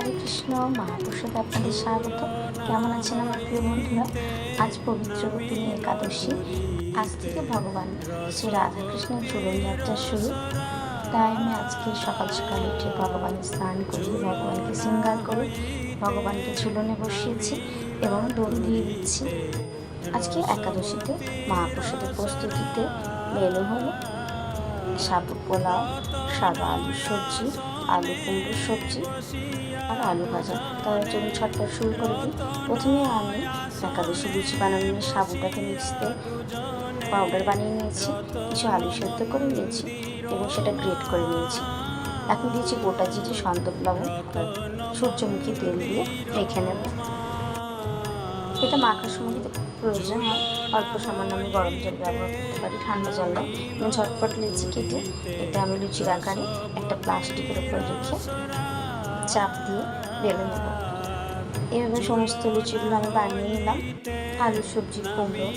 হরে কৃষ্ণ। মহাপ্রসাদে আপনাদের স্বাগত। কেমন আছেন আমার প্রিয় বন্ধুরা? আজ পবিত্র রূপিণী একাদশী। আজ থেকে ভগবান শ্রী রাধাকৃষ্ণের ঝুলন যাত্রা শুরু। তাই আমি আজকে সকাল সকাল উঠে ভগবানের স্নান করিয়ে ভগবানকে শৃঙ্গার করে ভগবানকে ঝুলনে বসিয়েছি এবং দোল দিয়ে দিচ্ছি। আজকে একাদশীতে মহাপ্রসাদের প্রস্তুতিতে মেনু হলো সাবু পোলাও, সাদা আলুর সবজি, আলু কুমড়োর সবজি আর আলু ভাজা। তাহলে চলুন ছটপট শুরু করে দিই। প্রথমে আমি একাদশী লুচি বানানোর সাবুটাকে মিক্সিতে পাউডার বানিয়ে নিয়েছি, কিছু আলু সেদ্ধ করে নিয়েছি এবং সেটা গ্রেট করে নিয়েছি। এখন দিয়েছি গোটা জিরে, সন্দক লবণ আর সূর্যমুখী তেল দিয়ে রেখে নেব। এটা মাখার সময় যদি প্রয়োজন হয় অল্প সামান্য আমি গরম জল ব্যবহার করতে পারি, ঠান্ডা জল নয়। এবং ঝটপট লিচি কেটে এটা আমি লুচির আকারে একটা প্লাস্টিকের উপর রেখে চাপ দিয়ে বেলে নেব। এভাবে সমস্ত লুচিগুলো আমি বানিয়ে নিলাম। আলু সবজি, কুমড়ো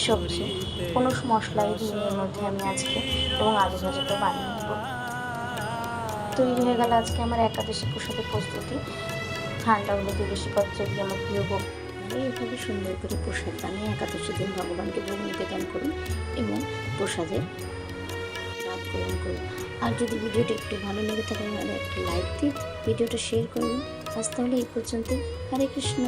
সবজি, কোনো মশলাই দিই এর মধ্যে আমি আজকে, এবং আলু ভাজাটা বানিয়ে নেব। তৈরি হয়ে গেল আজকে আমার একাদশী প্রসাদের প্রস্তুতি। ঠান্ডা হলে তুলসী পত্র দিয়ে আমার প্রিয় ভোগ। এইভাবে সুন্দর করে প্রসাদ বানিয়ে একাদশী দিন ভগবানকে ভোগ নিবেদন করুন এবং প্রসাদের লাভ গ্রহণ করুন। আর যদি ভিডিওটা একটু ভালো লেগে থাকে তাহলে একটা লাইক দিন, ভিডিওটা শেয়ার করুন। আজ তাহলে এই পর্যন্ত। হরে কৃষ্ণ।